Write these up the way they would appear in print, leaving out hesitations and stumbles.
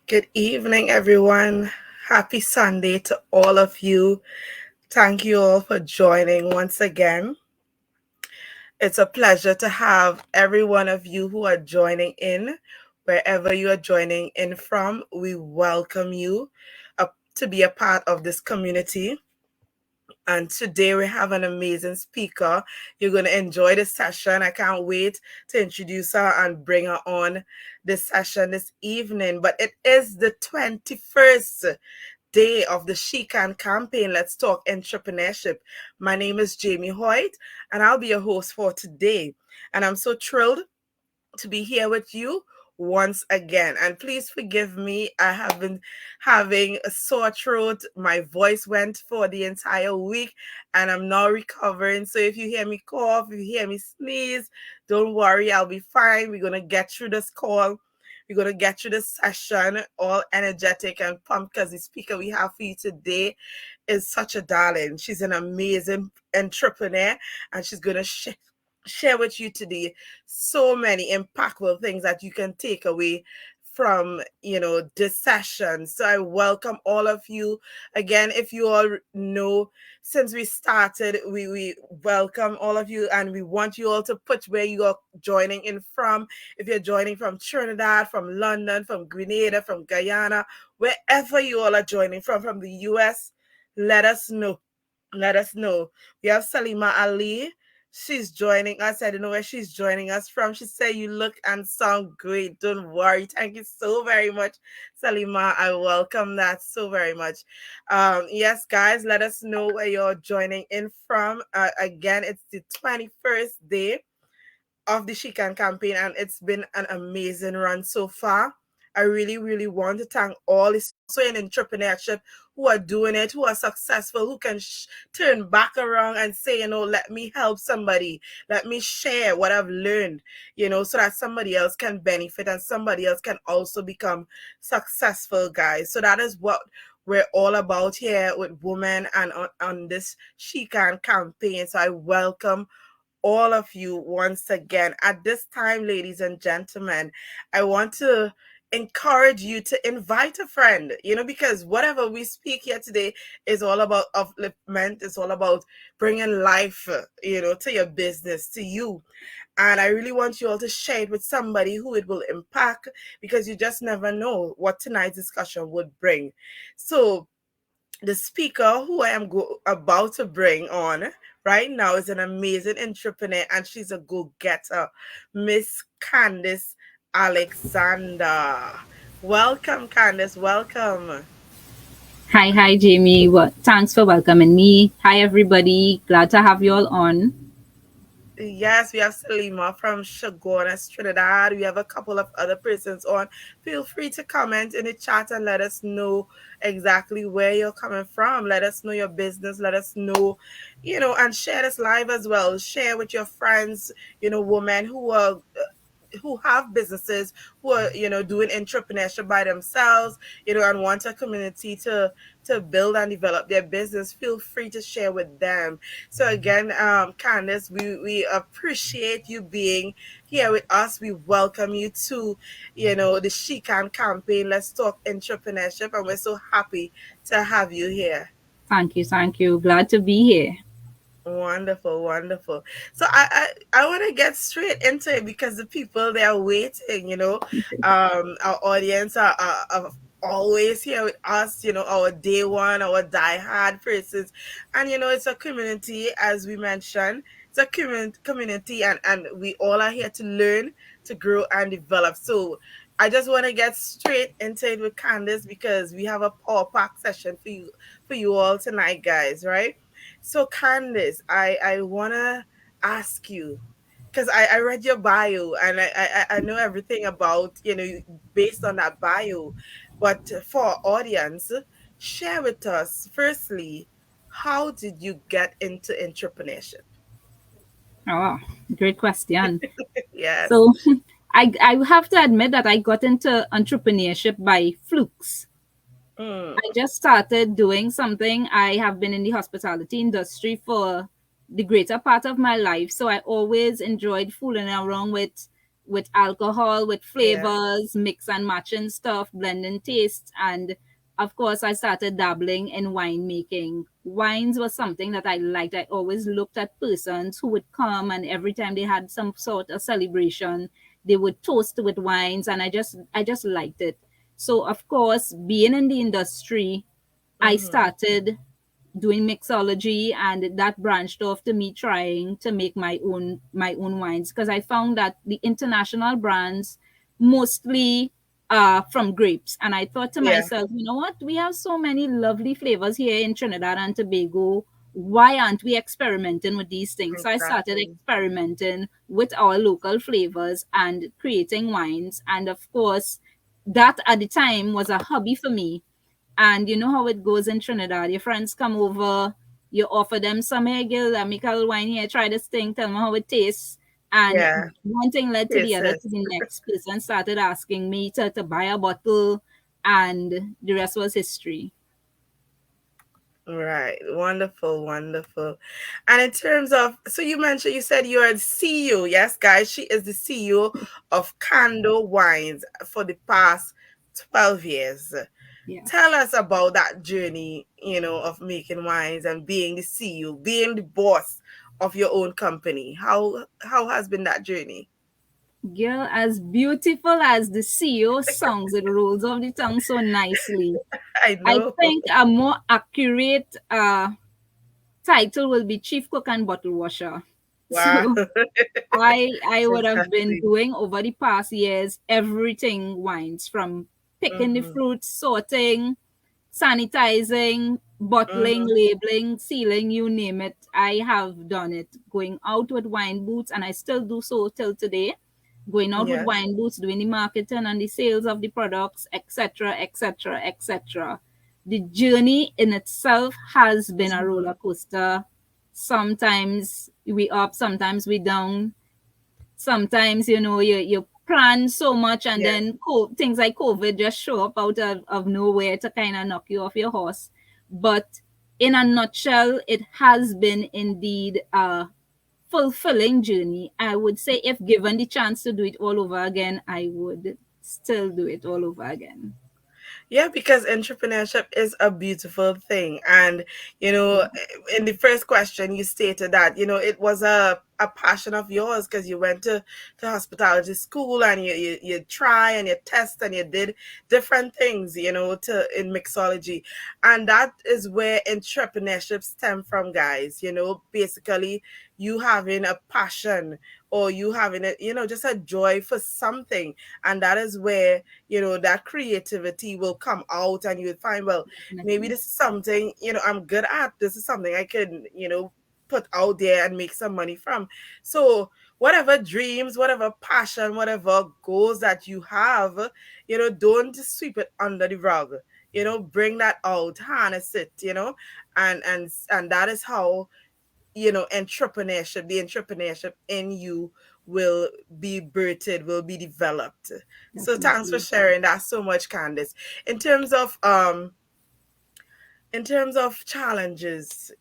Good evening, everyone. Happy Sunday to all of you. Thank you all for joining once again. It's a pleasure to have every one of you who are joining in, wherever you are joining in from. We welcome you to be a part of this community. And today we have an amazing speaker. You're going to enjoy this session. I can't wait to introduce her and bring her on this session this evening. But it is the 21st day of the She Can campaign. Let's talk entrepreneurship. My name is Jamie Hoyt, and I'll be your host for today. And I'm so thrilled to be here with you once again. And please forgive me. I have been having a sore throat. My voice went for the entire week and I'm now recovering. So if you hear me cough, if you hear me sneeze, don't worry, I'll be fine. We're going to get through this call. We're going to get through this session all energetic and pumped because the speaker we have for you today is such a darling. She's an amazing entrepreneur and she's going to share with you today so many impactful things that you can take away from this session. So I welcome all of you again. If you all know, since we started, we welcome all of you and we want you all to put where you are joining in from. If you're joining from Trinidad, from London, from Grenada, from Guyana, wherever you all are joining from the US, let us know. Let us know. We have Salima Ali. She's joining us. I don't know where she's joining us from. She said, "You look and sound great. Don't worry." Thank you so very much, Salima. I welcome that so very much. Yes, guys, let us know where you're joining in from. Again, it's the 21st day of the She Can campaign, and it's been an amazing run so far. I really, really want to thank all, especially in entrepreneurship, who are doing it, who are successful, who can turn back around and say, let me help somebody, let me share what I've learned, so that somebody else can benefit and somebody else can also become successful, guys. So that is what we're all about here with women and on this She Can campaign. So I welcome all of you once again. At this time, ladies and gentlemen, I want to encourage you to invite a friend, because whatever we speak here today is all about upliftment. It's all about bringing life, to your business, to you. And I really want you all to share it with somebody who it will impact, because you just never know what tonight's discussion would bring. So the speaker who I am about to bring on right now is an amazing entrepreneur and she's a go-getter, Miss Candice Alexander. Welcome, Candice. Welcome. Hi, Jamie. Thanks for welcoming me. Hi, everybody. Glad to have you all on. Yes, we have Salima from Chaguanas, Trinidad. We have a couple of other persons on. Feel free to comment in the chat and let us know exactly where you're coming from. Let us know your business. Let us know, and share this live as well. Share with your friends, women who have businesses, who are doing entrepreneurship by themselves, and want a community to build and develop their business. Feel free to share with them. So again, Candice, we appreciate you being here with us. We welcome you to the She Can campaign. Let's talk entrepreneurship, and we're so happy to have you here. Thank you. Glad to be here. Wonderful, wonderful. So I want to get straight into it because the people, they are waiting. Our audience are always here with us. Our day one, our diehard persons, and it's a community, as we mentioned. It's a community, and we all are here to learn, to grow, and develop. So I just want to get straight into it with Candice because we have a power pack session for you all tonight, guys. Right? So Candice, I wanna ask you, because I read your bio and I know everything about based on that bio, but for our audience, share with us firstly, how did you get into entrepreneurship? Oh, great question. Yes. So, I have to admit that I got into entrepreneurship by flukes. Mm, I just started doing something. I have been in the hospitality industry for the greater part of my life. So I always enjoyed fooling around with with alcohol, with Yeah. flavors, mix and matching stuff, blending tastes. And of course, I started dabbling in winemaking. Wines was something that I liked. I always looked at persons who would come, and every time they had some sort of celebration, they would toast with wines, and I just liked it. So of course, being in the industry, I Mm-hmm. started doing mixology, and that branched off to me trying to make my own wines, because I found that the international brands mostly are from grapes. And I thought to Yeah. myself, you know what, we have so many lovely flavors here in Trinidad and Tobago. Why aren't we experimenting with these things? So I started Exactly. experimenting with our local flavors and creating wines. And of course, that at the time was a hobby for me. And you know how it goes in Trinidad. Your friends come over, you offer them some, hey, girl, make a little wine here, try this thing, tell me how it tastes. And Yeah. one thing led to the other, to Cases. the next person started asking me to buy a bottle, and the rest was history. Right. Wonderful, wonderful. And in terms of, so you mentioned, you said you're the CEO. Yes, guys, she is the CEO of Candowine for the past 12 years. Tell Yes. us about that journey, of making wines and being the CEO, being the boss of your own company. How has been that journey? Girl, as beautiful as the CEO songs, it rolls off the tongue so nicely. I I know. think a more accurate title will be Chief Cook and Bottle Washer. Wow. So I would have been Exactly. doing over the past years everything wines, from picking the Mm-hmm. fruits, sorting, sanitizing, bottling, Mm-hmm. labeling, sealing, you name it. I have done it. Going out with wine boots, and I still do so till today. Going out with Yes. wine boots, doing the marketing and the sales of the products, etc., etc., etc. The journey in itself has been a Mm-hmm. roller coaster. Sometimes we up, sometimes we down. Sometimes you plan so much, and Yes. then things like COVID just show up out of nowhere to kind of knock you off your horse. But in a nutshell, it has been indeed a fulfilling journey. I would say if given the chance to do it all over again, I would still do it all over again. Yeah, because entrepreneurship is a beautiful thing. And, in the first question, you stated that, it was a passion of yours because you went to hospitality school and you try and you test and you did different things, in mixology. And that is where entrepreneurship stem from, guys. Basically you having a passion or you having just a joy for something. And that is where that creativity will come out and you would find, well, maybe Definitely. this is something I'm good at. This is something I can put out there and make some money from. So whatever dreams, whatever passion, whatever goals that you have, don't sweep it under the rug. Bring that out, harness it, and that is how the entrepreneurship in you will be birthed, will be developed. So thanks for Definitely. sharing that so much, Candice. In terms of challenges,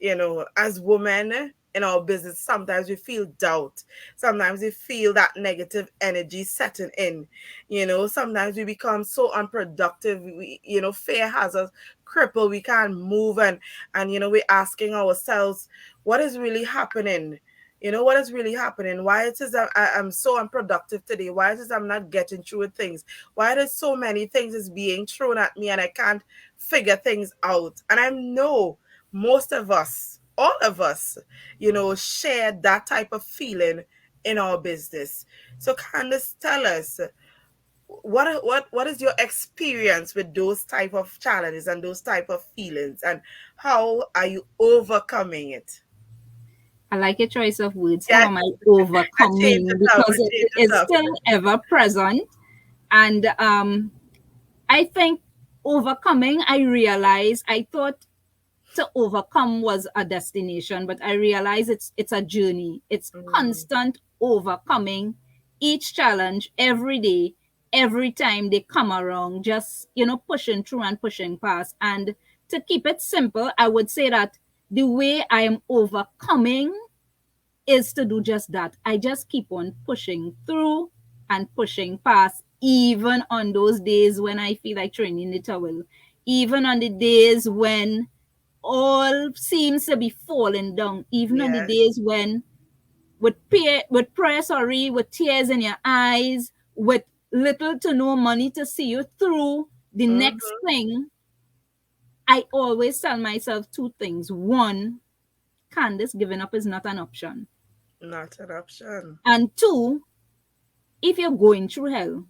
as women in our business, sometimes we feel doubt. Sometimes we feel that negative energy setting in. Sometimes we become so unproductive. Fear has us crippled. We can't move, and we're asking ourselves, what is really happening? What is really happening? Why it is that I'm so unproductive today? Why it is I'm not getting through with things? Why there's so many things is being thrown at me and I can't figure things out? And I know most of us, all of us, share that type of feeling in our business. So Candice, tell us, what is your experience with those type of challenges and those type of feelings, and how are you overcoming it? I like your choice of words. How Yes, am I I change overcoming? it up. Because I it change it is up. still ever present. And I think overcoming, I realize I thought to overcome was a destination, but I realize it's a journey. It's Mm, constant overcoming each challenge every day, every time they come around, just pushing through and pushing past. And to keep it simple, I would say that the way I am overcoming is to do just that. I just keep on pushing through, and pushing past, even on those days when I feel like throwing in the towel, even on the days when all seems to be falling down, even on the Yes. days when with prayer, sorry, with tears in your eyes, with little to no money to see you through the next Mm-hmm. thing, I always tell myself two things. One, Candice, giving up is not an option. Not an option. And two, if you're going through hell,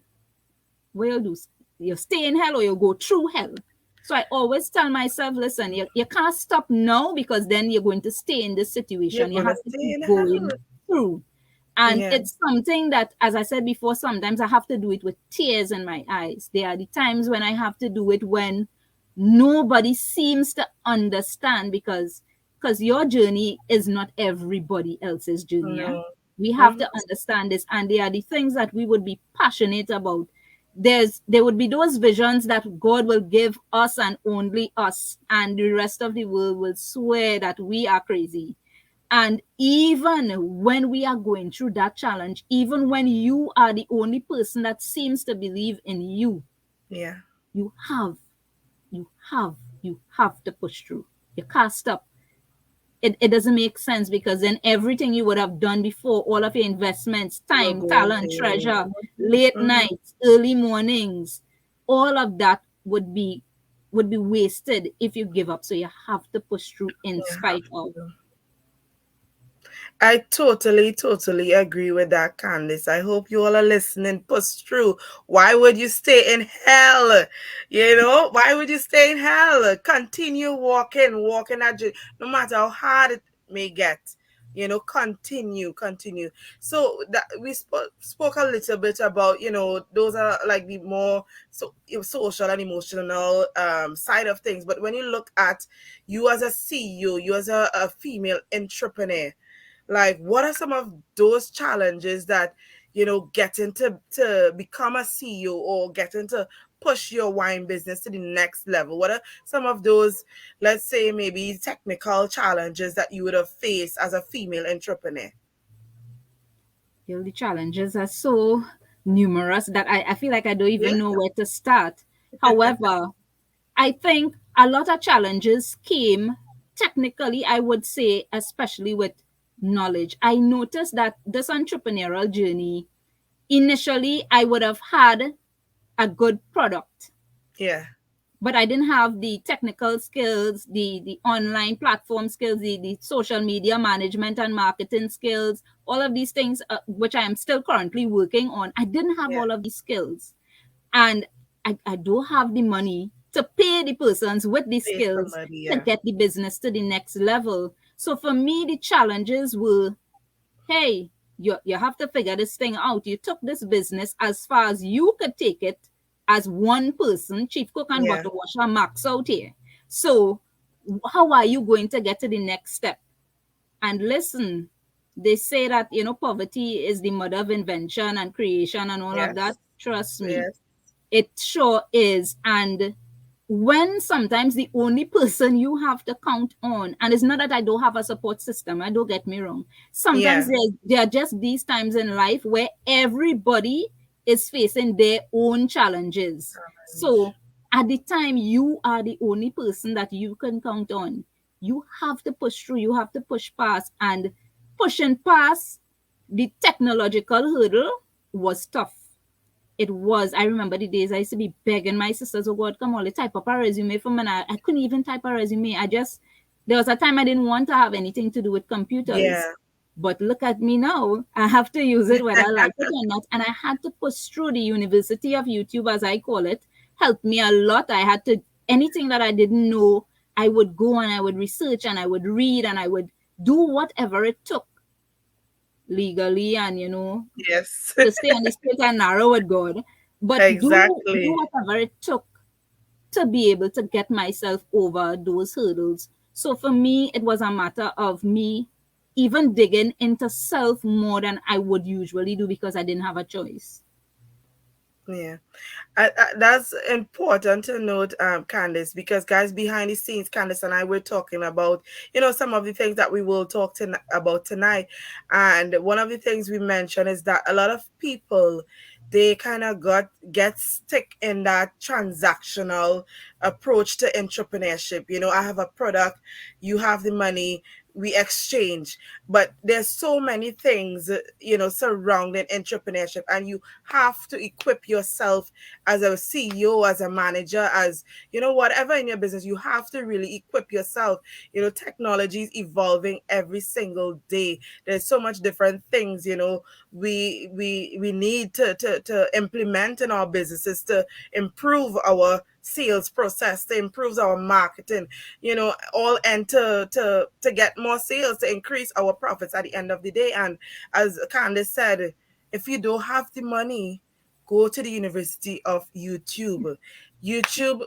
what you'll do, you stay in hell or you go through hell. So I always tell myself, listen, you can't stop now because then you're going to stay in this You're situation. You gonna have to stay keep in going hell. through. And Yeah. it's something that, as I said before, sometimes I have to do it with tears in my eyes. There are the times when I have to do it when nobody seems to understand because your journey is not everybody else's journey. Yeah? No. We have Mm-hmm. to understand this, and they are the things that we would be passionate about. There would be those visions that God will give us and only us, and the rest of the world will swear that we are crazy. And even when we are going through that challenge, even when you are the only person that seems to believe in you, Yeah. you have, you have, you have to push through. You can't stop. It doesn't make sense because then everything you would have done before, all of your investments, Will time, go in talent, vain. treasure, Mm-hmm. late Mm-hmm. nights, early mornings, all of that would be wasted if you give up. So you have to push through in You have spite of. to. I totally, totally agree with that, Candice. I hope you all are listening. Push through. Why would you stay in hell? You know, why would you stay in hell? Continue walking, walking that journey, no matter how hard it may get. You know, continue. So that we spoke a little bit about, you know, those are like the more social and emotional side of things. But when you look at you as a CEO, you as a female entrepreneur, like what are some of those challenges that getting to become a CEO or getting to push your wine business to the next level? What are some of those, let's say, maybe technical challenges that you would have faced as a female entrepreneur? The challenges are so numerous that I feel like I don't Yeah. even know where to start. However, I think a lot of challenges came technically, I would say, especially with knowledge. I noticed that this entrepreneurial journey, initially, I would have had a good product, Yeah. but I didn't have the technical skills, the online platform skills, the social media management and marketing skills, all of these things, which I am still currently working on. I didn't have Yeah. all of these skills. And I don't have the money to pay the persons with the Pay skills somebody. to Yeah. get the business to the next level. So for me, the challenges were, hey, you have to figure this thing out. You took this business as far as you could take it as one person, chief cook and Yeah. bottle washer, max out here. So how are you going to get to the next step? And listen, they say that poverty is the mother of invention and creation and all of that. Yes. Trust me, Yes. it sure is. And when sometimes the only person you have to count on, and it's not that I don't have a support system, I don't get me wrong. Sometimes Yeah. there are just these times in life where everybody is facing their own challenges. So Challenge. at the time, you are the only person that you can count on. You have to push through, you have to push past, and pushing past the technological hurdle was tough. It was. I remember the days I used to be begging my sisters, oh God, come on, let's type up a resume for me. And I couldn't even type a resume. There was a time I didn't want to have anything to do with computers. Yeah. But look at me now. I have to use it whether I like it or not. And I had to push through. The University of YouTube, as I call it, helped me a lot. I had to, anything that I didn't know, I would go and I would research and I would read and I would do whatever it took legally and, Yes. to stay on the straight and narrow with God, but do Exactly. whatever it took to be able to get myself over those hurdles. So for me, it was a matter of me even digging into self more than I would usually do because I didn't have a choice. Yeah. That's important to note, Candice, because guys, behind the scenes, Candice and I were talking about, some of the things that we will talk about tonight. And one of the things we mentioned is that a lot of people, they kind of get stuck in that transactional approach to entrepreneurship. I have a product, you have the money, we exchange. But there's so many things, surrounding entrepreneurship, and you have to equip yourself as a CEO, as a manager, as whatever in your business. You have to really equip yourself. Technology is evolving every single day. There's so much different things, we need to implement in our businesses to improve our sales process, to improve our marketing, all, and to get more sales, to increase our profits at the end of the day. And as Candice said, if you don't have the money, go to the University of YouTube. YouTube,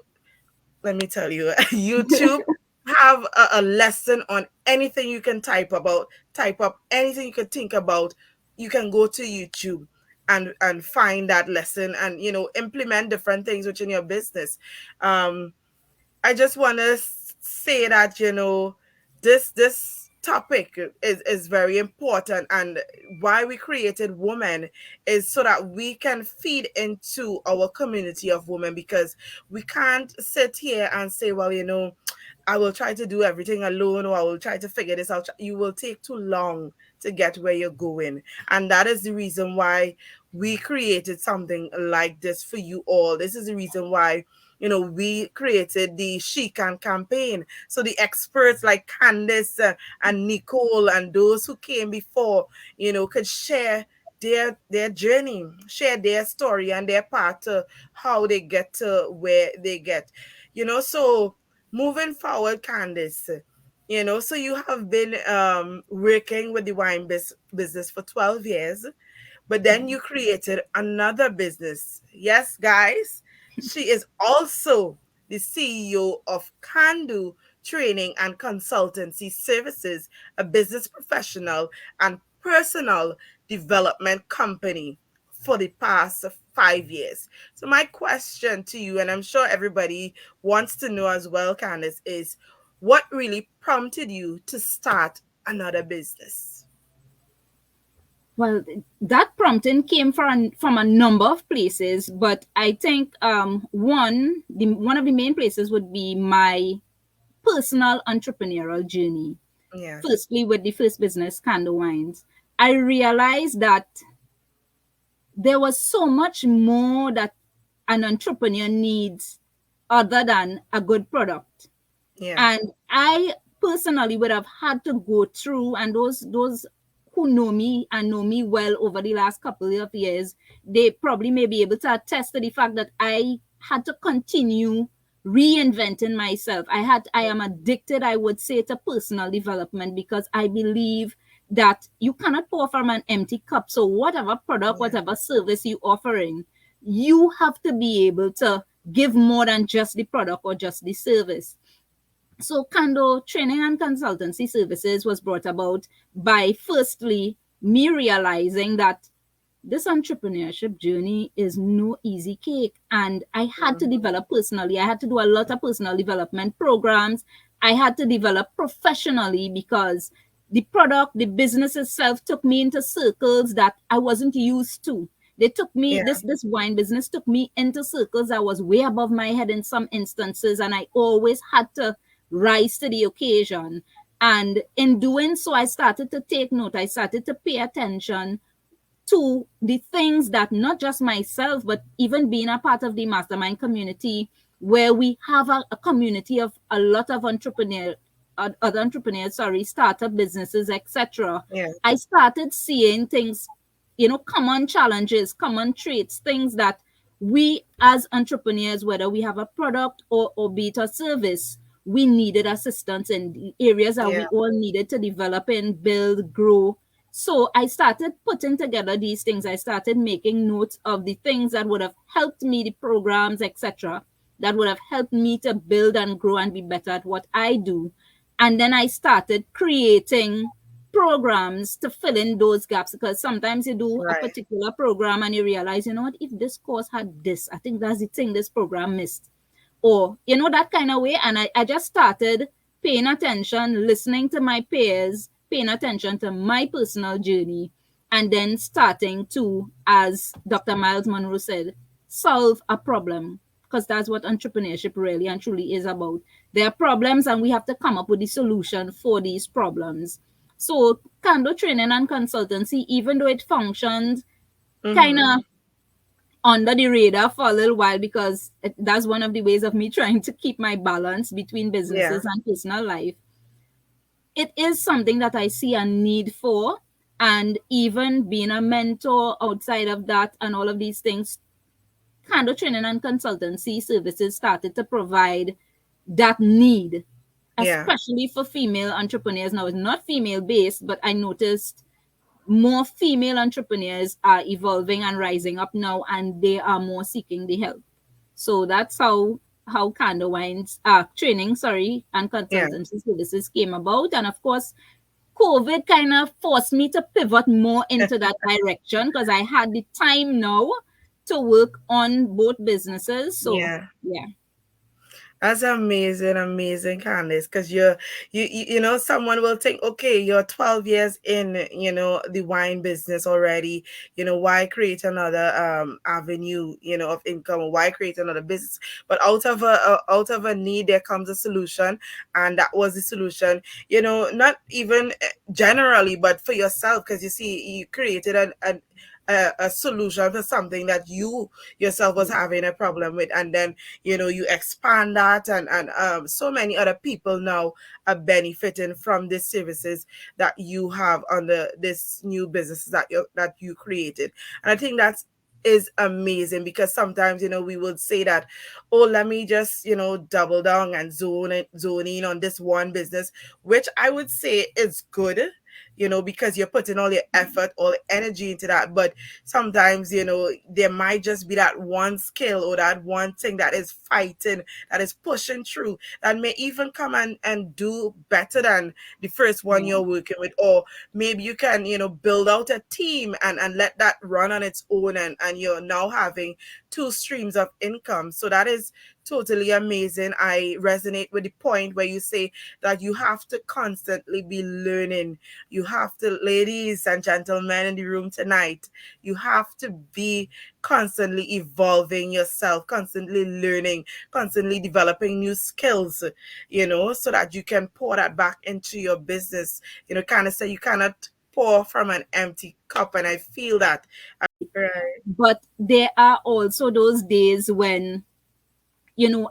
let me tell you, YouTube have a lesson on anything you can type up anything you can think about. You can go to YouTube and find that lesson, and implement different things within your business. I just want to say that this topic is very important, and why we created Women is so that we can feed into our community of women, because we can't sit here and say, well, I will try to do everything alone, or I will try to figure this out. You will take too long to get where you're going. And that is the reason why we created something like this for you all. This is the reason why we created the She Can campaign. So the experts like Candice, and Nicole, and those who came before, could share their journey, share their story and their path to how they get to where they get. So moving forward, Candice, so you have been working with the business for 12 years, but then you created another business. Yes, guys, she is also the CEO of Candu Training and Consultancy Services, a business professional and personal development company for the past 5 years. So my question to you, and I'm sure everybody wants to know as well, Candice, is what really prompted you to start another business? Well, that prompting came from a number of places, but I think one of the main places would be my personal entrepreneurial journey. Yes. Firstly, with the first business, Candowines, I realized that there was so much more that an entrepreneur needs other than a good product. Yeah. And I personally would have had to go through, and those who know me and know me well over the last couple of years, they probably may be able to attest to the fact that I had to continue reinventing myself. I am addicted, I would say, to personal development, because I believe that you cannot pour from an empty cup. So whatever product, Yeah. whatever service you offering, you have to be able to give more than just the product or just the service. So Kando Training and Consultancy Services was brought about by, firstly, me realizing that this entrepreneurship journey is no easy cake. And I had to Mhm. develop personally. I had to do a lot of personal development programs. I had to develop professionally, because the product, the business itself took me into circles that I wasn't used to. They took me, Yeah. this wine business took me into circles that was way above my head in some instances. And I always had to rise to the occasion. And in doing so, I started to take note. I started to pay attention to the things that not just myself, but even being a part of the mastermind community, where we have a community of a lot of other entrepreneurs, sorry, startup businesses, etc. Yeah. I started seeing things, common challenges, common traits, things that we as entrepreneurs, whether we have a product or be it a service, we needed assistance in the areas that Yeah. we all needed to develop and build, grow. So I started putting together these things. I started making notes of the things that would have helped me, the programs, etc., that would have helped me to build and grow and be better at what I do. And then I started creating programs to fill in those gaps, because sometimes you do a Right. particular program and you realize, you know what, if this course had this, I think that's the thing this program missed, or that kind of way. And I just started paying attention, listening to my peers, paying attention to my personal journey, and then starting to, as Dr. Miles Monroe said, solve a problem, because that's what entrepreneurship really and truly is about. There are problems and we have to come up with the solution for these problems. So Cando training and consultancy, even though it functions kind Mm-hmm. of under the radar for a little while, because that's one of the ways of me trying to keep my balance between Yeah. businesses and personal life. It is something that I see a need for. And even being a mentor outside of that and all of these things, kind of training and consultancy services started to provide that need, Yeah. especially for female entrepreneurs. Now, it's not female based, but I noticed more female entrepreneurs are evolving and rising up now, and they are more seeking the help. So that's how Candowine's training, sorry, and Yeah. consultancy services came about. And of course, COVID kind of forced me to pivot more into that direction, because I had the time now to work on both businesses. So Yeah. yeah. That's amazing, amazing, Candice. Because someone will think, okay, you're 12 years in, the wine business already. Why create another avenue, of income? Why create another business? But out of a need, there comes a solution, and that was the solution. Not even generally, but for yourself, because you see, you created a solution for something that you yourself was having a problem with, and then you expand that, and so many other people now are benefiting from the services that you have under this new businesses that you created. And I think that's is amazing, because sometimes we would say that, oh, let me just double down and zone in on this one business, which I would say is good, because you're putting all your effort, all the energy into that. But sometimes there might just be that one skill or that one thing that is fighting, that is pushing through, that may even come and do better than the first one Yeah. you're working with. Or maybe you can build out a team and let that run on its own, and you're now having two streams of income. So that is totally amazing. I resonate with the point where you say that you have to constantly be learning. You have to, ladies and gentlemen in the room tonight, you have to be constantly evolving yourself, constantly learning, constantly developing new skills, so that you can pour that back into your business. Kind of say you cannot pour from an empty cup. And I feel that. Right. But there are also those days when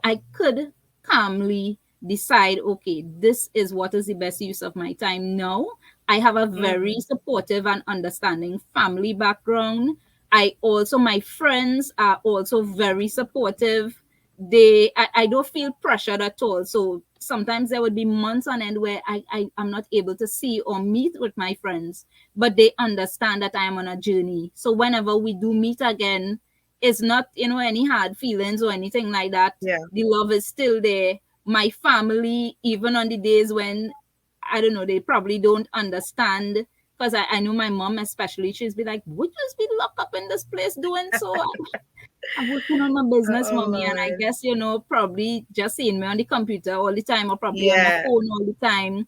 I could calmly decide, okay, this is what is the best use of my time now. I have a very Mm-hmm. supportive and understanding family background. My friends are also very supportive. I don't feel pressured at all. So sometimes there would be months on end where I am not able to see or meet with my friends, but they understand that I am on a journey. So whenever we do meet again, it's not any hard feelings or anything like that. Yeah. The love is still there. My family, even on the days when I don't know, they probably don't understand, because I know my mom especially, she's be like, would you just be locked up in this place doing so? I'm working on my business, Oh mommy, and I Lord. guess probably just seeing me on the computer all the time, or probably on my Yeah. phone all the time.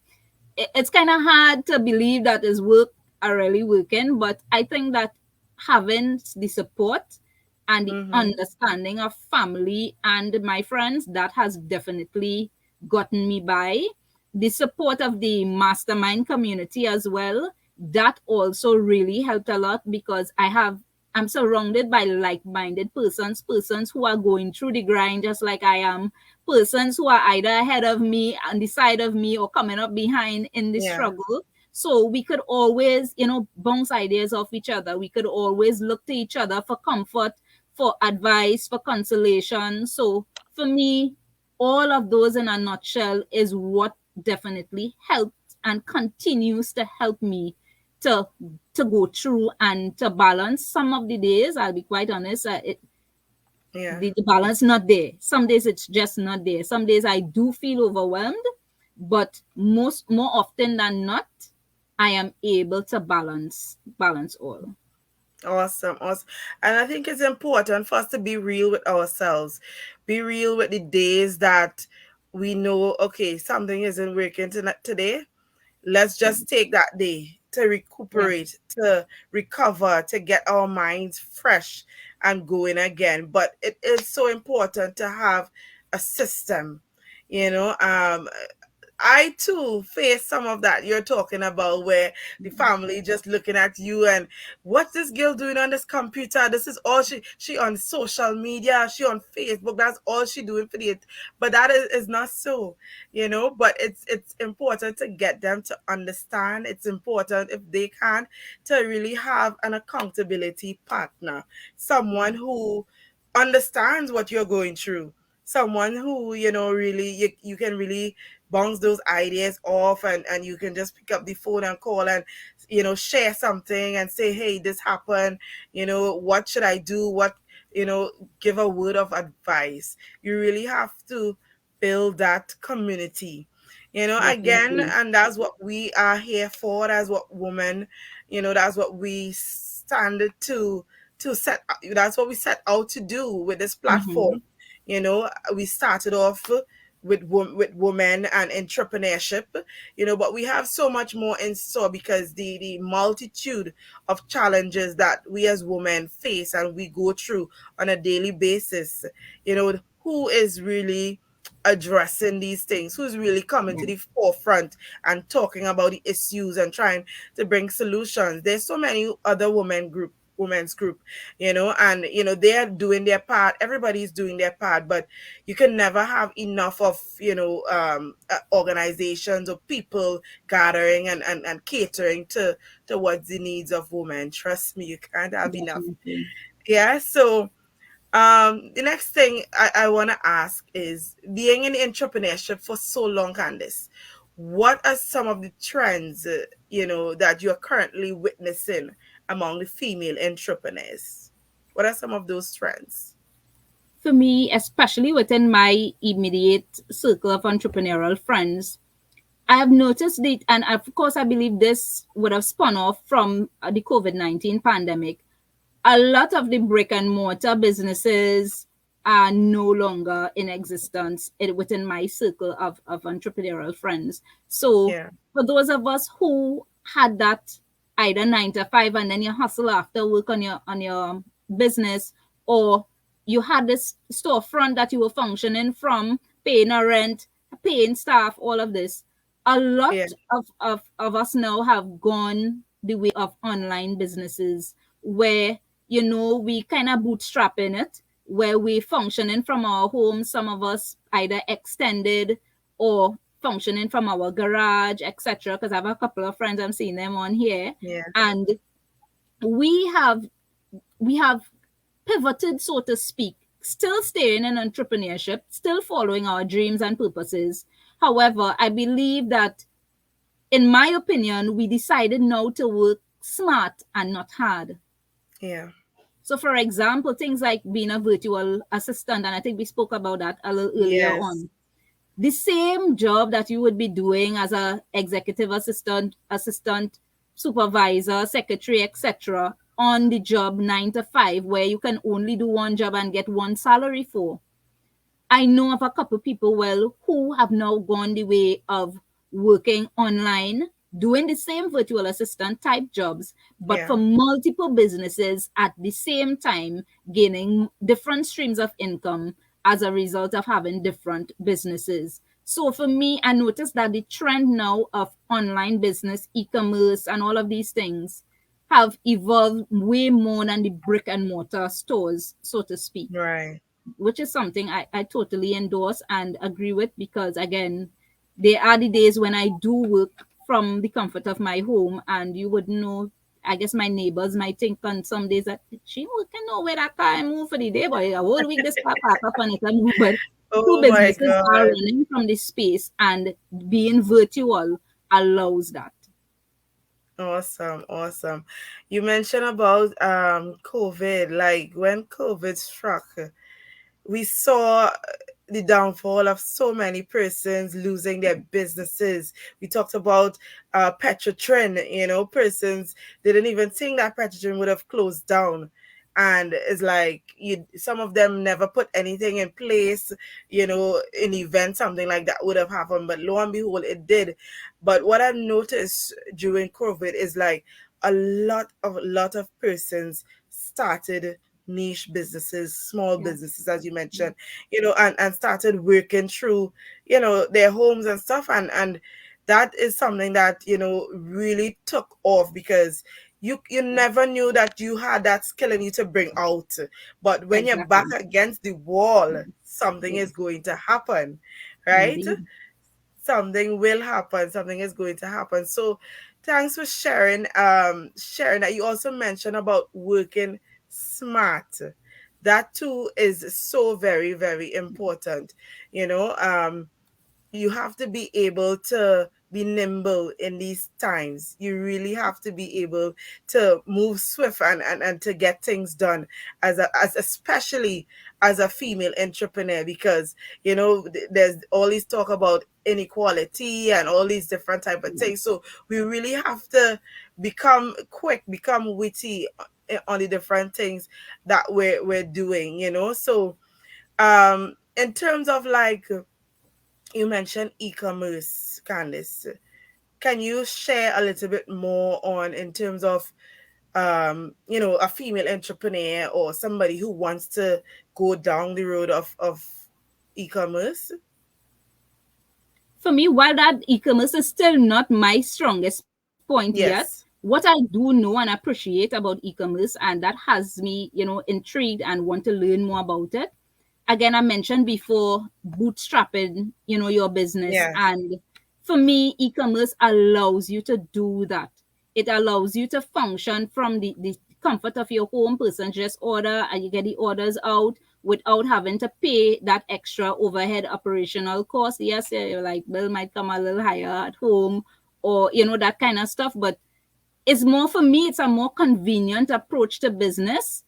It's kind of hard to believe that his work are really working, but I think that having the support and the Mm-hmm. understanding of family and my friends, that has definitely gotten me by. The support of the mastermind community as well, that also really helped a lot, because I'm surrounded by like-minded persons who are going through the grind just like I am, persons who are either ahead of me, on the side of me, or coming up behind in the Yeah. struggle. So we could always, bounce ideas off each other. We could always look to each other for comfort, for advice, for consolation. So for me, all of those in a nutshell is what definitely helped and continues to help me to to go through and to balance. Some of the days, I'll be quite honest, Yeah. the balance not there. Some days it's just not there. Some days I do feel overwhelmed, but more often than not, I am able to balance all. Awesome, awesome. And I think it's important for us to be real with ourselves. Be real with the days that we know, okay, something isn't working today. Let's Yeah, just take that day to yeah, recuperate, to recover, to get our minds fresh and going again. But it is so important to have a system, you know. I too face some of that you're talking about, where the family just looking at you and what's this girl doing on this computer? This is all she on social media, she on Facebook. That's all she doing for it. But that is not so, you know. But it's important to get them to understand. It's important if they can to really have an accountability partner, yeah, someone who understands what you're going through, someone who really you can really bounce those ideas off, and you can just pick up the phone and call and share something and say, hey, this happened, what should I do, what you know give a word of advice. You really have to build that community, again, definitely. and that's what we are here for. That's what women, that's what we stand to set that's what we set out to do with this platform. Mm-hmm. We started off with women and entrepreneurship, but we have so much more in store, because the multitude of challenges that we as women face and we go through on a daily basis, who is really addressing these things, who's really coming Yeah, to the forefront and talking about the issues and trying to bring solutions. There's so many other women's group, and they're doing their part. Everybody's doing their part, but you can never have enough of organizations or people gathering and catering to what the needs of women. Trust me, you can't have enough. definitely. Yeah. So the next thing I want to ask is, being in entrepreneurship for so long, Candice, what are some of the trends, that you're currently witnessing among the female entrepreneurs? What are some of those trends? For me, especially within my immediate circle of entrepreneurial friends, I have noticed it, and of course, I believe this would have spun off from the COVID-19 pandemic. A lot of the brick and mortar businesses are no longer in existence within my circle of entrepreneurial friends. So, Yeah, for those of us who had that either 9 to 5 and then you hustle after work on your business, or you had this storefront that you were functioning from, paying a rent, paying staff, all of this. A lot yeah, of us now have gone the way of online businesses, where we kind of bootstrapping it, where we functioning from our homes, some of us either extended or functioning from our garage, etc. Because I have a couple of friends, I'm seeing them on here. yeah, And we have we have pivoted, so to speak, still staying in entrepreneurship, still following our dreams and purposes. However, I believe that, in my opinion, we decided now to work smart and not hard. yeah, So, for example, things like being a virtual assistant, and I think we spoke about that a little earlier yes, on. The same job that you would be doing as a executive assistant, supervisor, secretary, etc., on the job 9 to 5, where you can only do one job and get one salary for. I know of a couple people, well, who have now gone the way of working online, doing the same virtual assistant type jobs, but yeah, for multiple businesses at the same time, gaining different streams of income as a result of having different businesses. So for me, I noticed that the trend now of online business, e-commerce, and all of these things have evolved way more than the brick and mortar stores, so to speak, right, which is something I totally endorse and agree with, because again, there are the days when I do work from the comfort of my home, and you would know, I guess my neighbors might think on some days that she working nowhere that car and move for the day, but a whole week this car park up on it and move. But two oh my businesses are god. running from this space, and being virtual allows that. Awesome, awesome. You mentioned about COVID, like when COVID struck, we saw the downfall of so many persons losing their businesses. We talked about Petrotrin, persons didn't even think that Petrotrin would have closed down. And it's like some of them never put anything in place, in event something like that would have happened. But lo and behold, it did. But what I've noticed during COVID is like a lot of persons started niche businesses, small Yeah. businesses, as you Yeah. mentioned, and started working through, their homes and stuff. And that is something that, really took off because you Yeah. never knew that you had that skill in you to bring out. But when you're back Exactly. against the wall, something is Yes. going to happen, right? Indeed. Something will happen, something is going to happen. So thanks for sharing that. You also mentioned about working smart. That too is so very, very important. You have to be able to be nimble in these times. You really have to be able to move swift and to get things done as especially as a female entrepreneur, because there's all this talk about inequality and all these different type of Yeah. things. So we really have to become quick, become witty on the different things that we're doing. So in terms of like, you mentioned e-commerce, Candice. Can you share a little bit more on in terms of a female entrepreneur or somebody who wants to go down the road of e-commerce? For me, while that e-commerce is still not my strongest point yet, Yes. what I do know and appreciate about e-commerce, and that has me, intrigued and want to learn more about it. Again, I mentioned before bootstrapping, your business. Yeah. And for me, e-commerce allows you to do that. It allows you to function from the comfort of your home. Person just order and you get the orders out without having to pay that extra overhead operational cost. Yes, your like bill might come a little higher at home, or that kind of stuff. But it's more, for me, it's a more convenient approach to business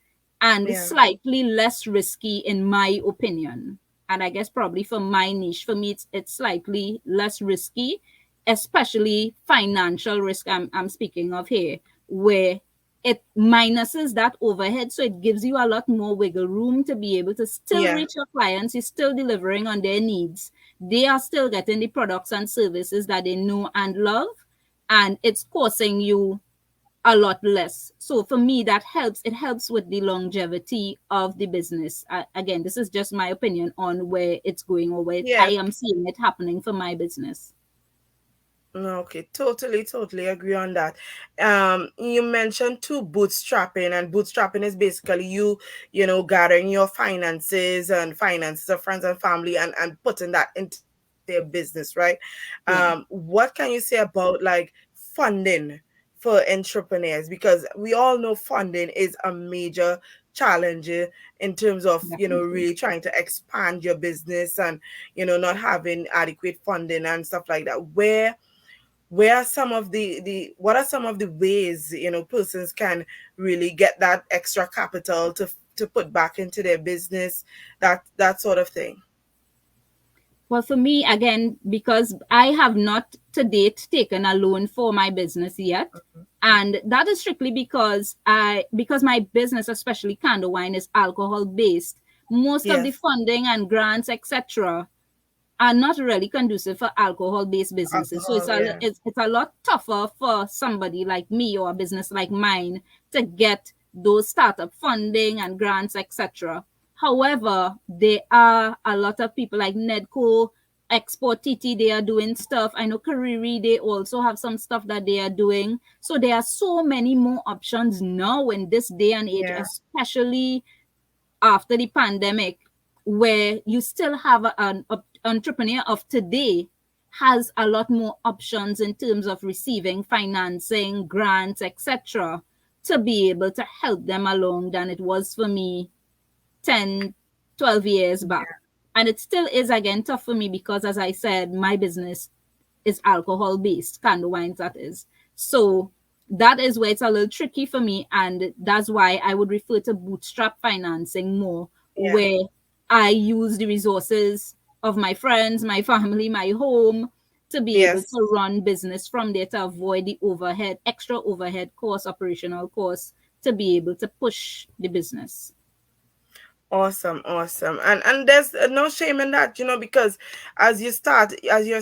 and Yeah. slightly less risky in my opinion. And I guess probably for my niche, for me, it's slightly less risky, especially financial risk I'm speaking of here, where it minuses that overhead. So it gives you a lot more wiggle room to be able to still Yeah. reach your clients. You're still delivering on their needs. They are still getting the products and services that they know and love, and it's costing you a lot less. So for me, that helps. It helps with the longevity of the business. Again, this is just my opinion on where it's going, or where I Yeah. am seeing it happening for my business. No, okay, totally agree on that. You mentioned too bootstrapping, and bootstrapping is basically gathering your finances of friends and family and putting that into your business, right? Yeah, What can you say about like funding for entrepreneurs? Because we all know funding is a major challenge in terms of definitely. really trying to expand your business and not having adequate funding and stuff like that. Where are some of the what are some of the ways persons can really get that extra capital to put back into their business, that sort of thing? Well, for me, again, because I have not to date taken a loan for my business yet. And that is strictly because my business, especially Candowine, is alcohol based. Most of the Yes. funding and grants, etc., are not really conducive for alcohol based businesses. So Alcohol, yeah. it's a lot tougher for somebody like me or a business like mine to get those startup funding and grants, etc. However, there are a lot of people like Nedco, Export TT, they are doing stuff. I know Kariri, they also have some stuff that they are doing. So there are so many more options now in this day and age, Yeah. especially after the pandemic, where you still have an entrepreneur of today has a lot more options in terms of receiving financing, grants, etc., to be able to help them along than it was for me 10, 12 years back. And it still is, again, tough for me because, as I said, my business is alcohol based, canned wines, that is. So that is where it's a little tricky for me. And that's why I would refer to bootstrap financing more, Yeah. where I use the resources of my friends, my family, my home, to be able Yes. to run business from there, to avoid the overhead, extra overhead costs, operational costs, to be able to push the business. Awesome, awesome. And there's no shame in that, because as you're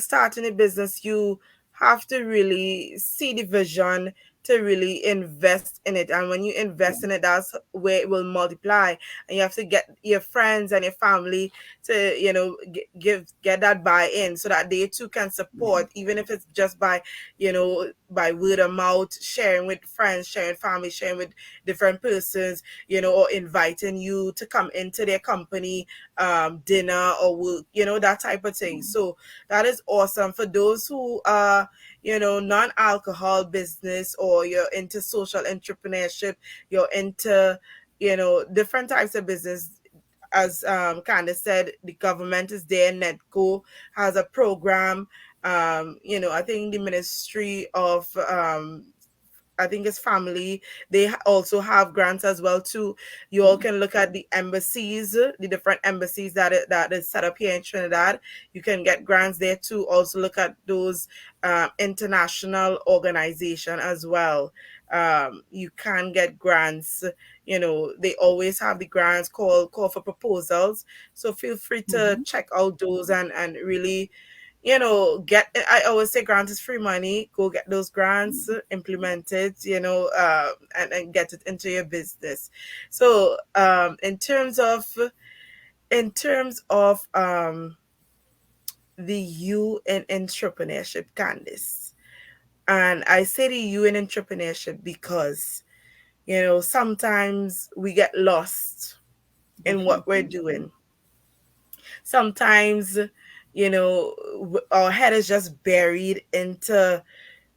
starting a business, you have to really see the vision to really invest in it. And when you invest in it, that's where it will multiply. And you have to get your friends and your family to, get that buy-in so that they too can Yeah. support, even if it's just by, by word of mouth, sharing with friends, sharing family, sharing with different persons, or inviting you to come into their company, dinner or work, that type of thing. So that is awesome. For those who are, non-alcohol business, or you're into social entrepreneurship, you're into, different types of business. As Candice said, the government is there. Netco has a program. I think the Ministry of I think it's family. They also have grants as well too. You all Yeah. can look at the embassies, the different embassies that is set up here in Trinidad. You can get grants there too. Also look at those international organization as well. You can get grants. They always have the grants, call for proposals. So feel free to Mm-hmm. check out those and really, get, I always say grant is free money. Go get those grants, implement it, and get it into your business. So in terms of the you in entrepreneurship, Candice, and I say the you in entrepreneurship because sometimes we get lost in what we're Definitely. doing. Sometimes our head is just buried into,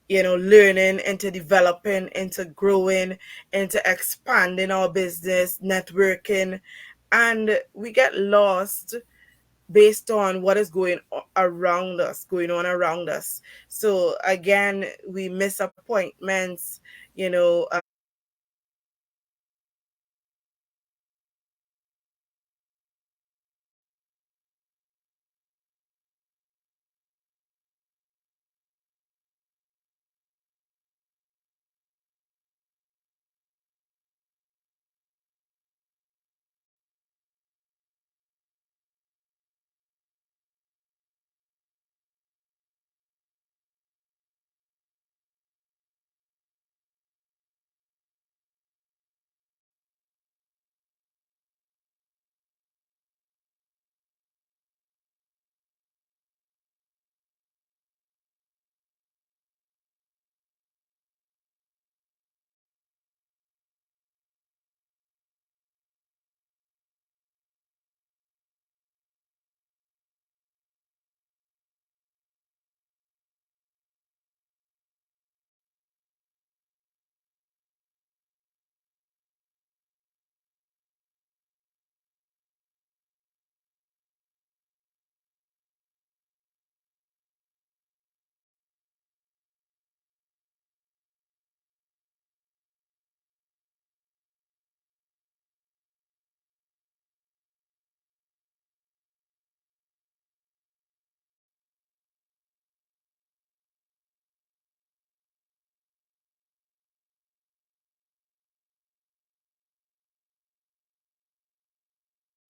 learning, into developing, into growing, into expanding our business, networking, and we get lost based on what is going on around us. So again, we miss appointments, you know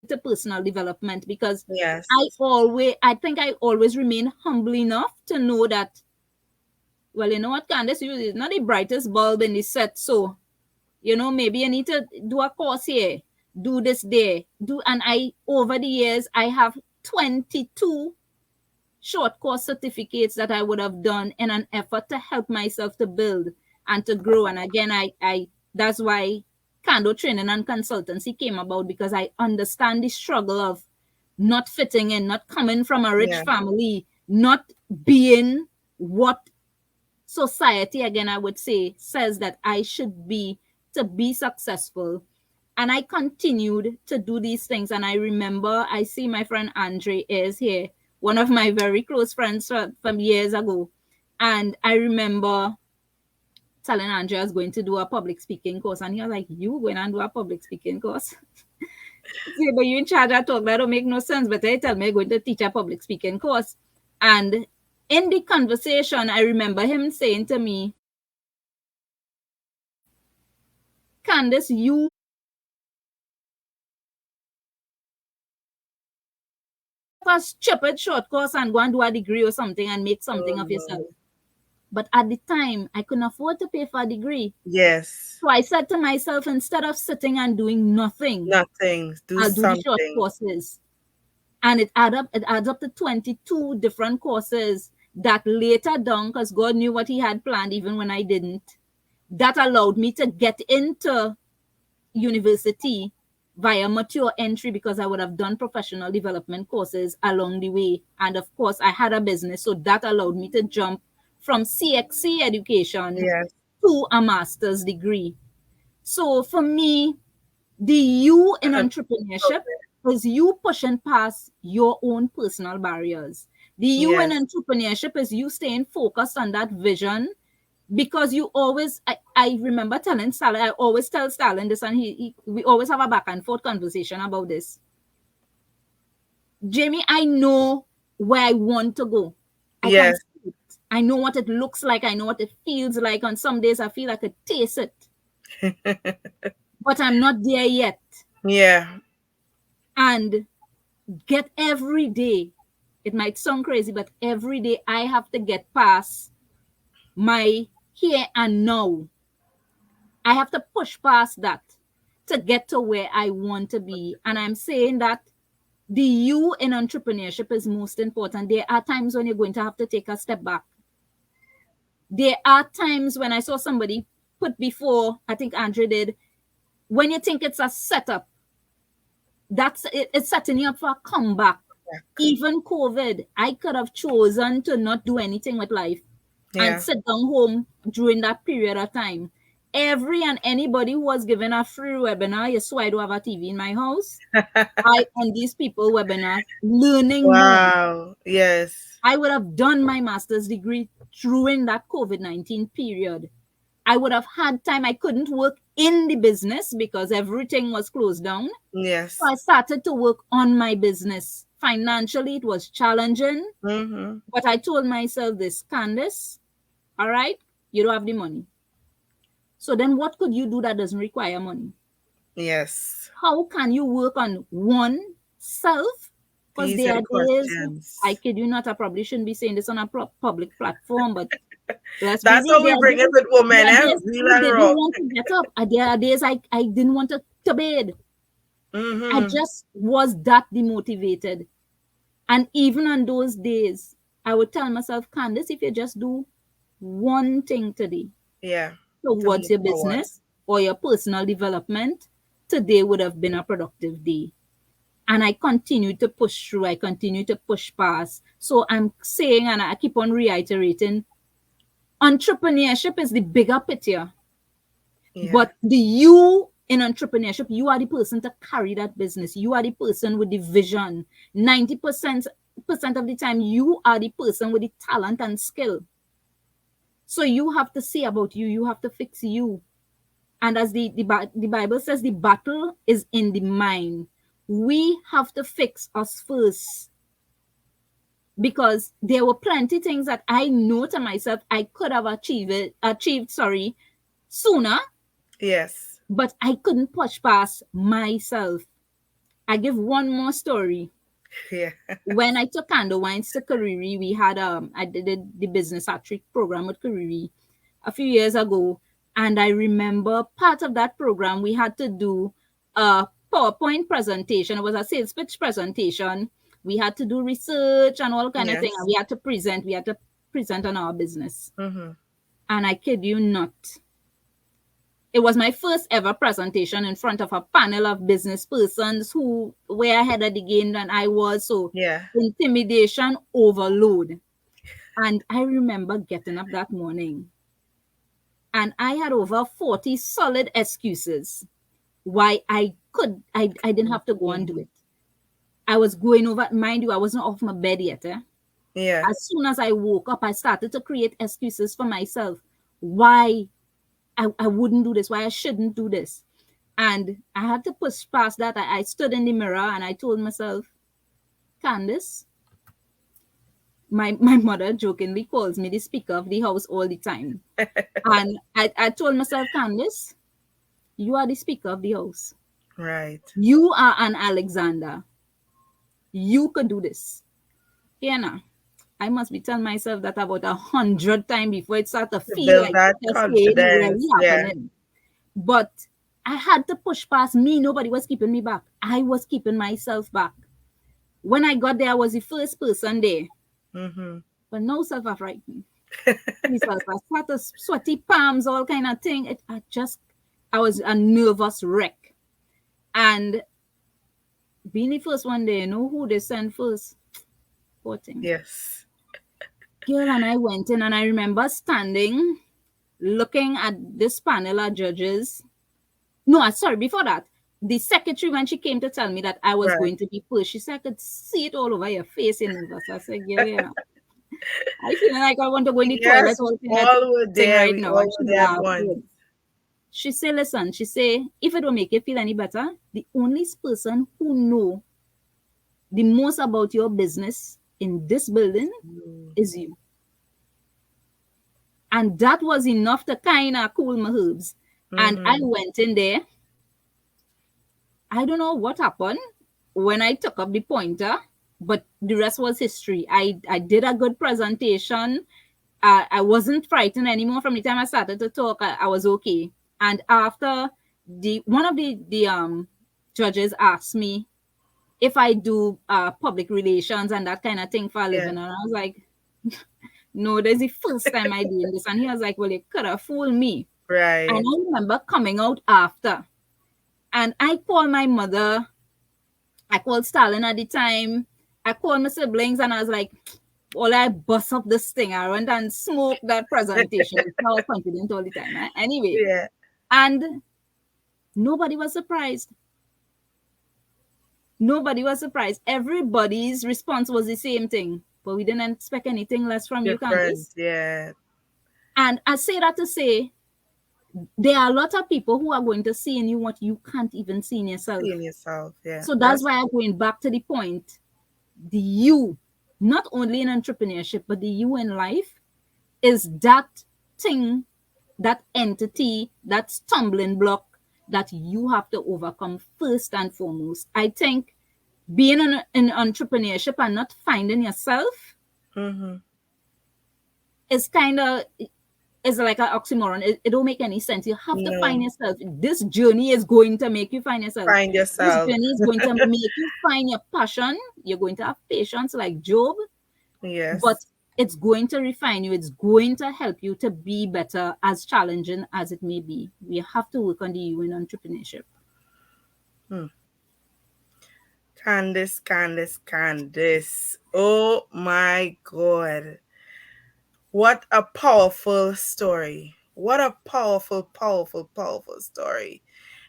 To personal development, because yes, I think I always remain humble enough to know that, well, you know what, Candace, you is not the brightest bulb in the set. So, maybe you need to do a course here, do this there, and I, over the years, I have 22 short course certificates that I would have done in an effort to help myself to build and to grow. And again, I that's why Cando training and consultancy came about, because I understand the struggle of not fitting in, not coming from a rich yeah, family, not being what society, again, I would say, says that I should be to be successful. And I continued to do these things. And I remember, I see my friend Andre is here, one of my very close friends from years ago. And I remember telling Andre I was going to do a public speaking course. And he was like, "You going and do a public speaking course?" See, but you in charge of talk, that don't make no sense. But they tell me I'm going to teach a public speaking course. And in the conversation, I remember him saying to me, Candice, you a stupid short course and go and do a degree or something and make Oh something of yourself. no. But at the time, I couldn't afford to pay for a degree. Yes. So I said to myself, instead of sitting and doing nothing, Nothing. Do I'll do the short something. courses. And it adds up to 22 different courses that later down, because God knew what he had planned even when I didn't, that allowed me to get into university via mature entry because I would have done professional development courses along the way. And of course, I had a business, so that allowed me to jump from CXC education Yes. to a master's degree. So for me, the you in entrepreneurship is you pushing past your own personal barriers. The you in Yes. entrepreneurship is you staying focused on that vision because you always, I remember telling Stalin, I always tell Stalin this, and we always have a back and forth conversation about this. Jamie, I know where I want to go. I can Yes. see it. I know what it looks like. I know what it feels like. On some days, I feel like I could taste it, but I'm not there yet. Yeah. And get every day, it might sound crazy, but every day I have to get past my here and now. I have to push past that to get to where I want to be. And I'm saying that the you in entrepreneurship is most important. There are times when you're going to have to take a step back. There are times when I saw somebody put before, I think Andrew did, when you think it's a setup, it's setting you up for a comeback. Exactly. Even COVID, I could have chosen to not do anything with life and Yeah. sit down home during that period of time. Every and anybody who was given a free webinar, yes, so I do have a TV in my house. I on these people webinars learning more. Wow. Yes. I would have done my master's degree during that COVID-19 period. I would have had time. I couldn't work in the business because everything was closed down. So Yes. I started to work on my business. Financially, it was challenging, Mm-hmm. but I told myself this, Candice, all right, you don't have the money. So then what could you do that doesn't require money? Yes. How can you work on one self? Because These there are the are days, I questions. kid you not, I probably shouldn't be saying this on a public platform, but let's be That's real. how we bring it with women, There are eh? days Real I and didn't raw. want to get up. There are days I didn't want to bed. I Mm-hmm. just was that demotivated. And even on those days, I would tell myself, Candice, if you just do one thing today Yeah. To towards move your forward. business or your personal development, today would have been a productive day. And I continue to push through, I continue to push past. So I'm saying, and I keep on reiterating, entrepreneurship is the bigger picture. Yeah. But the you in entrepreneurship, you are the person to carry that business. You are the person with the vision. 90% of the time, you are the person with the talent and skill. So you have to see about you. You have to fix you. And as the Bible says, the battle is in the mind. We have to fix us first because there were plenty things that I know to myself I could have achieved, sooner, Yes. but I couldn't push past myself. I give one more story. Yeah. When I took Candowine to Kariri, we had I did the business actually program with Kariri a few years ago, and I remember part of that program we had to do a PowerPoint presentation. It was a sales pitch presentation. We had to do research and all kind of thing, and Yes. we had to present. We had to present on our business. Mm-hmm. And I kid you not, it was my first ever presentation in front of a panel of business persons who were ahead of the game than I was. So Yeah. intimidation overload. And I remember getting up that morning and I had over 40 solid excuses why I didn't have to go and do Mm-hmm. it. I was going over, mind you, I wasn't off my bed yet. Yeah. As soon as I woke up, I started to create excuses for myself why I wouldn't do this, why I shouldn't do this. And I had to push past that. I stood in the mirror and I told myself, Candice, my mother jokingly calls me the speaker of the house all the time. And I told myself, Candice, you are the speaker of the house. Right. You are an Alexander. You could do this. Yeah, now. I must be telling myself that about 100 times before it started to To feel build like that it's really confidence. Yeah. happening. But I had to push past me. Nobody was keeping me back. I was keeping myself back. When I got there, I was the first person there. Mm-hmm. But no self-frightened. Myself, I started sweaty palms, all kind of thing. I was a nervous wreck. And being the first one there, you know who they sent first? Poor thing. Yes. Girl, and I went in and I remember standing looking at this panel of judges. No, sorry, before that, the secretary, when she came to tell me that I was Right. going to be pushed, she said, I could see it all over your face, you nervous. I said, girl, yeah, I feel like I want to go in the toilet Yes, we all kind of all were thing there. right We now. all And were she there at laughed. once. Good. She said, listen, she said, if it will make you feel any better, the only person who know the most about your business in this building Mm. is you. And that was enough to kind of cool my herbs. And I Mm-hmm. went in there. I don't know what happened when I took up the pointer, but the rest was history. I did a good presentation. I wasn't frightened anymore from the time I started to talk. I was okay. And after the one of the judges asked me if I do public relations and that kind of thing for a Yeah. living, and I was like, no, this is the first time I doing this. And he was like, well, you could have fooled me. And Right. I remember coming out after, and I called my mother. I called Stalin at the time. I called my siblings and I was like, all I bust up this thing. I went and smoked that presentation. I was confident all the time. Anyway, Yeah. and nobody was surprised. Nobody was surprised. Everybody's response was the same thing. But we didn't expect anything less from you, Different. Candice. Yeah. And I say that to say there are a lot of people who are going to see in you what you can't even see in yourself. Seeing yourself. Yeah. So that's That's why I'm going back to the point. The you, not only in entrepreneurship, but the you in life is that thing, that entity, that stumbling block that you have to overcome first and foremost. I think being in entrepreneurship and not finding yourself mm-hmm. is kind of is like an oxymoron. It don't make any sense. You have to find No. yourself. This journey is going to make you find yourself. Find This yourself. journey is going to make you find your passion. You're going to have patience like Job, but Yes. it's going to refine you. It's going to help you to be better, as challenging as it may be. We have to work on the you in entrepreneurship. Hmm. Candice, Candice, Candice. Oh my God. What a powerful story. What a powerful, powerful, powerful story.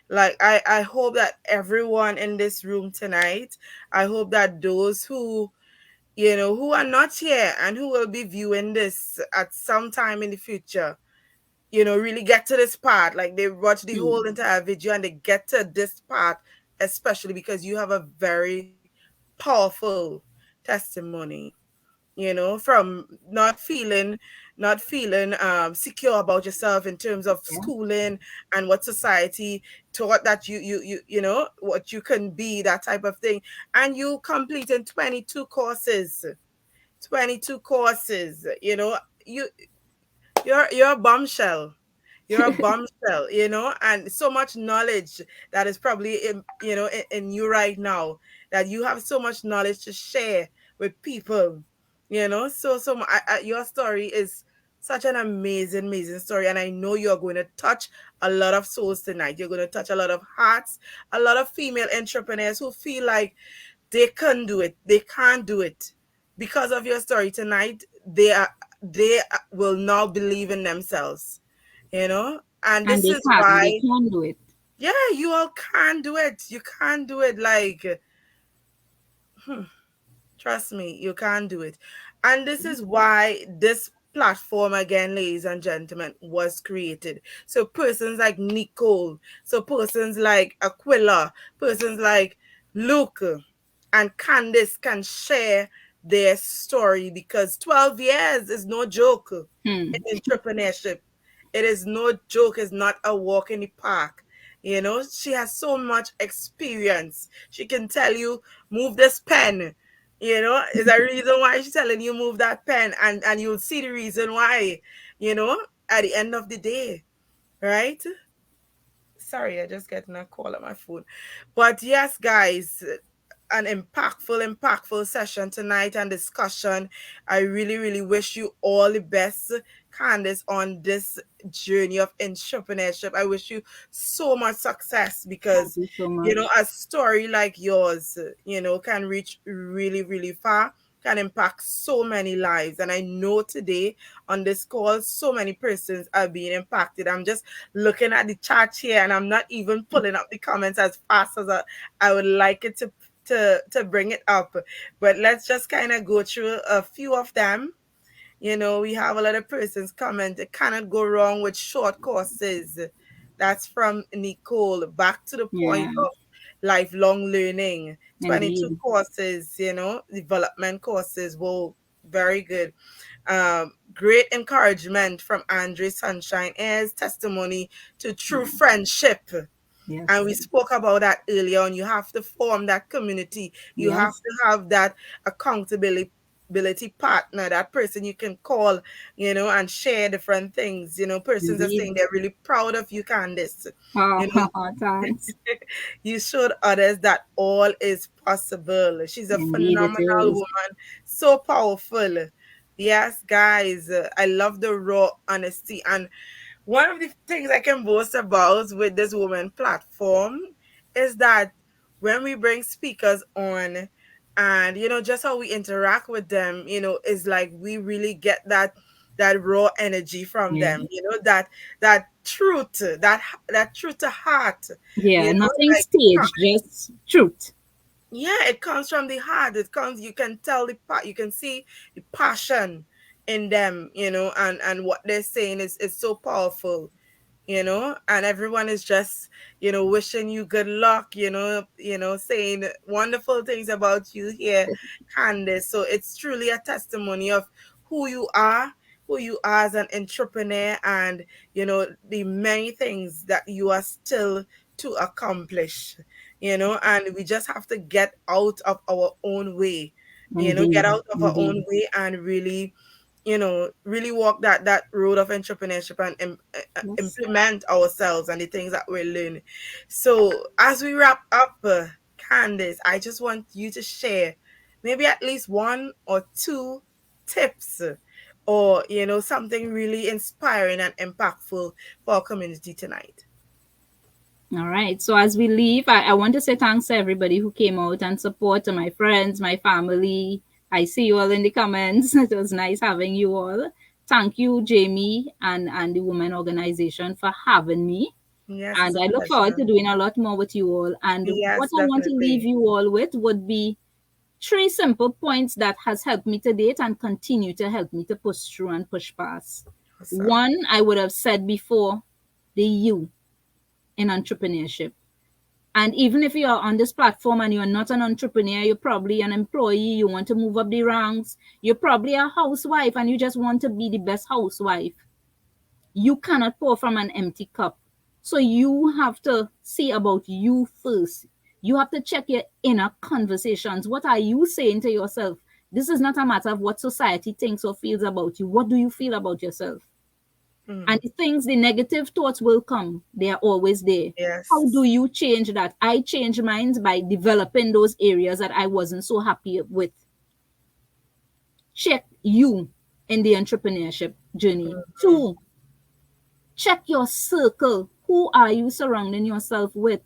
Like I hope that everyone in this room tonight, I hope that those who who are not here and who will be viewing this at some time in the future, really get to this part. Like they watch the whole Mm. entire video and they get to this part, especially because you have a very powerful testimony, from not feeling secure about yourself in terms of Yeah. schooling and what society taught that what you can be, that type of thing, and you completing 22 courses, you you're a bombshell. You're a bombshell, and so much knowledge that is probably in you right now, that you have so much knowledge to share with people, your story is such an amazing, amazing story, and I know you're going to touch a lot of souls tonight. You're going to touch a lot of hearts, a lot of female entrepreneurs who feel like they can't do it. They can't do it. Because of your story tonight, they will now believe in themselves, and And this they is can. They why, can do it. yeah, you all can do it. You can do it. Like, trust me, you can do it. And this is why this platform again, ladies and gentlemen, was created. So persons like Nicole, so persons like Aquila, persons like Luke and Candice can share their story, because 12 years is no joke Hmm. in entrepreneurship. It is no joke, it's not a walk in the park. You know, she has so much experience. She can tell you, move this pen. You know, is there a reason why she's telling you move that pen? And you'll see the reason why, you know, at the end of the day, right? Sorry, I just getting a call on my phone. But yes, guys, an impactful session tonight and discussion. I really, really wish you all the best, Candice, on this journey of entrepreneurship. I wish you so much success, Thank because, you so you know, much. a story like yours, you know, can reach really, really far, can impact so many lives. And I know today on this call, so many persons are being impacted. I'm just looking at the chat here, and I'm not even pulling up the comments as fast as I would like it to bring it up. But let's just kind of go through a few of them. You know, we have a lot of persons comment. It cannot go wrong with short courses. That's from Nicole. Back to the point Yeah, of lifelong learning. 22 indeed. courses, you know, development courses. Whoa, very good. Great encouragement from Andre Sunshine as testimony to true Yeah. friendship. And we Yes. spoke about that earlier on. You have to form that community. You have Yes. to have that accountability partner, that person you can call, you know, and share different things. You know, persons are Indeed. saying they're really proud of you, Candice. You know, Oh, thanks. you showed others that all is possible. She's a Indeed, it phenomenal is. woman, so powerful. Yes, guys, I love the raw honesty. And one of the things I can boast about with this woman platform is that when we bring speakers on, and you know, just how we interact with them, you know, is like we really get that raw energy from Yeah. them, you know, that truth, that truth to heart, Yeah, you know, nothing like staged, just truth. yeah, it comes from the heart. It comes, you can tell you can see the passion in them, you know, and what they're saying is so powerful, you know, and everyone is just, you know, wishing you good luck, you know, saying wonderful things about you here, Candice. So it's truly a testimony of who you are, who you are as an entrepreneur, and you know, the many things that you are still to accomplish, you know, and we just have to get out of our own way, you know, get Indeed. out of our own Indeed. way and really, you know, really walk that road of entrepreneurship and Yes. implement ourselves and the things that we're learning. So as we wrap up, Candice, I just want you to share maybe at least one or two tips, or you know, something really inspiring and impactful for our community tonight. All right. So as we leave, I want to say thanks to everybody who came out and support, to my friends, my family. I see you all in the comments. It was nice having you all. Thank you, Jamie and the Women Organization for having me. Yes, And it's a I look forward pleasure. to doing a lot more with you all. And what Yes, I want to leave definitely. you all with would be three simple points that has helped me to date and continue to help me to push through and push past. Awesome. One, I would have said before, the you in entrepreneurship. And even if you are on this platform and you're not an entrepreneur, you're probably an employee, you want to move up the ranks, you're probably a housewife and you just want to be the best housewife. You cannot pour from an empty cup. So you have to see about you first. You have to check your inner conversations. What are you saying to yourself? This is not a matter of what society thinks or feels about you. What do you feel about yourself? And Mm. the things, the negative thoughts will come. They are always there. How do Yes. you change that? I changed mine by developing those areas that I wasn't so happy with. Check you in the entrepreneurship journey. Mhm. Two, check your circle. Who are you surrounding yourself with?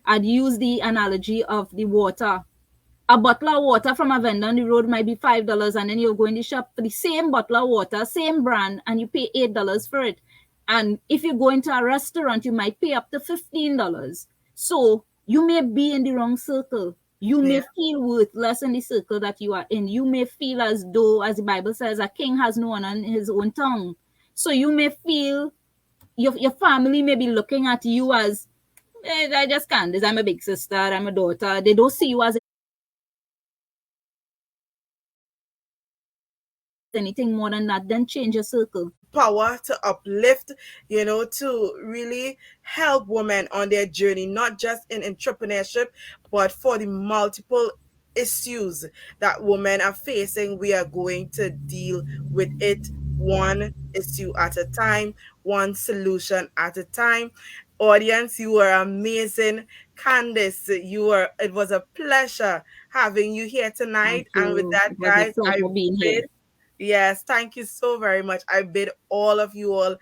I'd use the analogy of the water. A bottle of water from a vendor on the road might be $5, and then you'll go in the shop for the same bottle of water, same brand, and you pay $8 for it. And if you go into a restaurant, you might pay up to $15. So you may be in the wrong circle. You Yeah. may feel worthless in the circle that you are in. You may feel as though, as the Bible says, a king has no one on his own tongue. So you may feel your family may be looking at you as, I just can't. I'm a big sister, I'm a daughter. They don't see you as anything more than that. Then change your circle. Power to uplift, to really help women on their journey, not just in entrepreneurship, but for the multiple issues that women are facing. We are going to deal with it one issue at a time, one solution at a time. Audience, you are amazing. Candice, it was a pleasure having you here tonight. Thank And with you. that, It was a guys, I pleasure being here. bid yes, thank you so very much. I bid all of you all